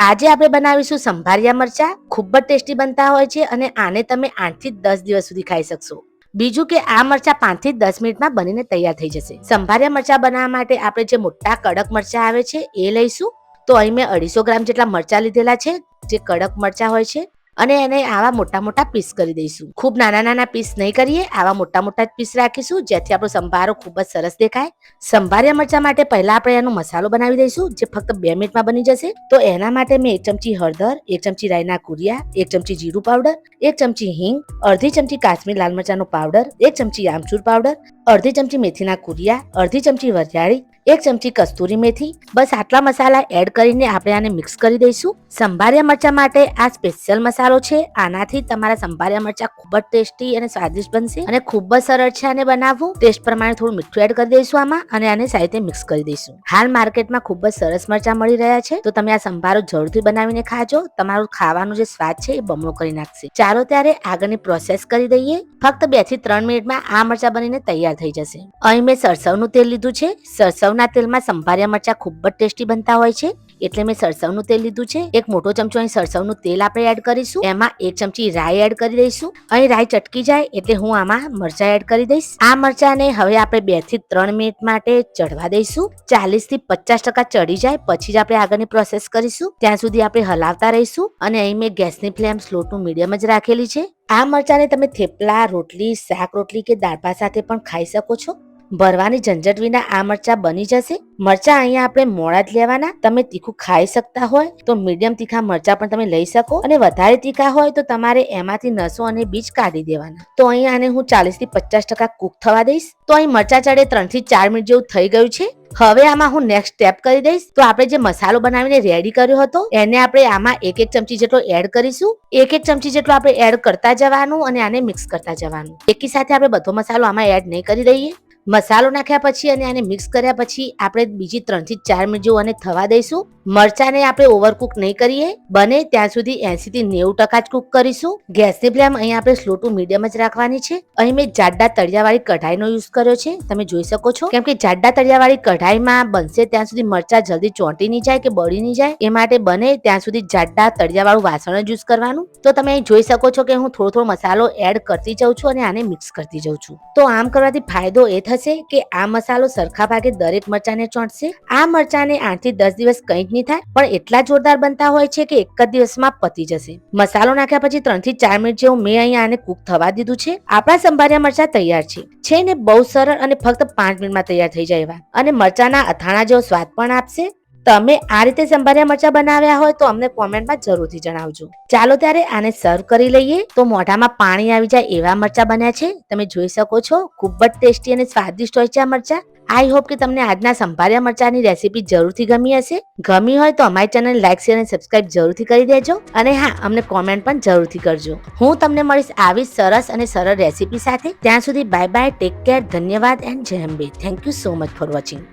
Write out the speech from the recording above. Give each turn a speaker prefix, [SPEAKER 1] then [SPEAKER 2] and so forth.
[SPEAKER 1] આજે આપણે બનાવીશું સંભારિયા મરચા. ખૂબ જ ટેસ્ટી બનતા હોય છે અને આને તમે 8 થી 10 દિવસ સુધી ખાઈ શકશો. બીજું કે આ મરચા 5 થી 10 મિનિટમાં બનીને તૈયાર થઈ જશે. સંભારિયા મરચા બનાવવા માટે આપણે જે મોટા કડક મરચા આવે છે એ લઈશું. તો અહીં મેં 250 ગ્રામ જેટલા મરચા લીધેલા છે, જે કડક મરચા હોય છે, અને એને આવા મોટા મોટા પીસ કરી દઈશું. ખૂબ નાના નાના પીસ નહીં કરીએ, આવા મોટા મોટા પીસ રાખીશું, જેથી આપણો સંભારો ખૂબ જ સરસ દેખાય. સંભારિયા મરચા માટે પહેલા આપણે એનો મસાલો બનાવી દઈશું, જે ફક્ત 2 મિનિટમાં બની જશે. તો એના માટે મેં 1 ચમચી હળદર, 1 ચમચી રાઈના કુરિયા, 1 ચમચી જીરું પાવડર, 1 ચમચી હિંગ, અડધી ચમચી કાશ્મીર લાલ મરચાનો પાવડર, 1 ચમચી આમચૂર પાવડર, અડધી ચમચી મેથીના કુરિયા, અડધી ચમચી વરિયાળી, 1 ચમચી કસ્તુરી મેથી. બસ આટલા મસાલા એડ કરીને આપણે આને મિક્સ કરી દઈશું. સંભારિયા મરચા માટે આ સ્પેશિયલ મસાલો છે. આનાથી તમારા સંભારિયા મરચા ખૂબ જ ટેસ્ટી અને સ્વાદિષ્ટ બનશે અને ખૂબ જ સરળ છે આને બનાવવું. ટેસ્ટ પ્રમાણે થોડું મીઠું એડ કરી દઈશું આમાં અને આને સાથે મિક્સ કરી દઈશું. હાલ માર્કેટમાં ખૂબ જ સરસ મરચા મળી રહ્યા છે, તો તમે આ સંભારો જરૂરથી બનાવીને ખાજો. તમારું ખાવાનો જે સ્વાદ છે એ બમણો કરી નાખશે. ચાલો ત્યારે આગળની પ્રોસેસ કરી દઈએ. ફક્ત 2 થી 3 મિનિટમાં આ મરચા બનીને તૈયાર થઈ જશે. અહીં મેં સરસવનું તેલ લીધું છે. સરસવના તેલમાં સંભારિયા મરચા ખૂબ જ ટેસ્ટી બનતા હોય છે, એટલે મેં સરસવનું તેલ લીધું છે. 1 મોટો ચમચો અહીં સરસવનું તેલ આપણે એડ કરીશું. એમાં 1 ચમચી રાઈ એડ કરી દઈશું. અહીં રાઈ ચટકી જાય એટલે હું આમાં મરચા એડ કરી દઈશ. આ મરચાને હવે આપણે 2 થી 3 મિનિટ માટે ચડવા દઈશું. 40 થી 50% ચડી જાય પછી જ આપણે આગળની પ્રોસેસ કરીશું. ત્યાં સુધી આપણે હલાવતા રહીશું. અને અહીં મેં ગેસની ફ્લેમ સ્લો ટુ મીડિયમ જ રાખેલી છે. આ મરચાને તમે થેપલા, રોટલી, શાક રોટલી કે દાળ ભાત સાથે પણ ખાઈ શકો છો. ભરવાની ઝંઝટ વિના આ મરચા બની જશે. મરચા અહીંયા આપણે મોડા જ લેવાના. તમે તીખું ખાઈ શકતા હોય તો મીડિયમ તીખા મરચા પણ તમે લઈ શકો, અને વધારે તીખા હોય તો તમારે એમાંથી નસો અને બીજ કાઢી દેવાના. તો અહીં આને હું 40 થી 50% કુક થવા દઈશ. તો અહીં મરચા ચડે 3 થી 4 મિનિટ જેવું થઈ ગયું છે. હવે આમાં હું નેક્સ્ટ સ્ટેપ કરી દઈશ. તો આપણે જે મસાલો બનાવીને રેડી કર્યો હતો એને આપણે આમાં 1 ચમચી જેટલો એડ કરીશું. 1 ચમચી જેટલો આપણે એડ કરતા જવાનું અને આને મિક્સ કરતા જવાનું. એકી સાથે આપણે બધો મસાલો આમાં એડ નહીં કરી દઈએ. મસાલો નાખ્યા પછી અને આને મિક્સ કર્યા પછી આપણે બીજી 3 થી 4 મિનિટ જેવું આને થવા દઈશું. મરચાને આપણે ઓવરકુક નહીં કરીએ, બને ત્યાં સુધી 80 થી 90% જ કુક કરીશું. ગેસની ફ્લેમ અહીં આપણે સ્લો ટુ મીડિયમ જ રાખવાની છે. અહીં મેં જાડા તળિયાવાળી કઢાઈનો યુઝ કર્યો છે, તમે જોઈ શકો છો. કેમ કે જાડા તળિયાવાળી કઢાઈમાં બનશે ત્યાં સુધી મરચા જલ્દી ચોંટી નહીં જાય કે બળી નહીં જાય, એ માટે બને ત્યાં સુધી જાડા તળિયાવાળું વાસણ જ યુઝ કરવાનું. તો તમે અહીં જોઈ શકો છો કે હું થોડો થોડો મસાલો એડ કરતી જાઉં છું અને આને મિક્સ કરતી જાઉં છું. તો આમ કરવાથી ફાયદો એ થશે કે આ મસાલો સરખા ભાગે દરેક મરચાને ચોંટશે. આ મરચાને 8 થી 10 દિવસ કંઈ જ નહીં થાય, પણ એટલા જોરદાર બનતા હોય છે કે એક જ દિવસમાં પતી જશે. મસાલો નાખ્યા પછી 3 થી 4 મિનિટ જેવું મેં અહીંયા આને કુક થવા દીધું છે. આપણા સંભારિયા મરચા તૈયાર છે ને બહુ સરળ અને ફક્ત 5 મિનિટમાં તૈયાર થઈ જાય એવા, અને મરચાના અથાણા જેવો સ્વાદ પણ આપશે. તમે આ રીતે સંભારિયા મરચા બનાવ્યા હોય તો અમને કોમેન્ટમાં જરૂરથી જણાવજો. ચાલો ત્યારે આને સર્વ કરી લઈએ. તો મોઢામાં પાણી આવી જાય એવા મરચા બન્યા છે, તમે જોઈ શકો છો. ખૂબ જ ટેસ્ટી અને સ્વાદિષ્ટ હોય છે આ મરચા. આઈ હોપ કે તમને આજના સંભારિયા મરચાની રેસીપી જરૂરથી ગમી હશે. ગમી હોય તો અમારી ચેનલ લાઈક, શેર અને સબસ્ક્રાઇબ જરૂરથી કરી દેજો. અને હા, અમને કોમેન્ટ પણ જરૂરથી કરજો. હું તમને મળીશ આવી સરસ અને સરળ રેસીપી સાથે. ત્યાં સુધી બાય બાય, ટેક કેર, ધન્યવાદ એન્ડ જય Ambe. Thank you so much for watching.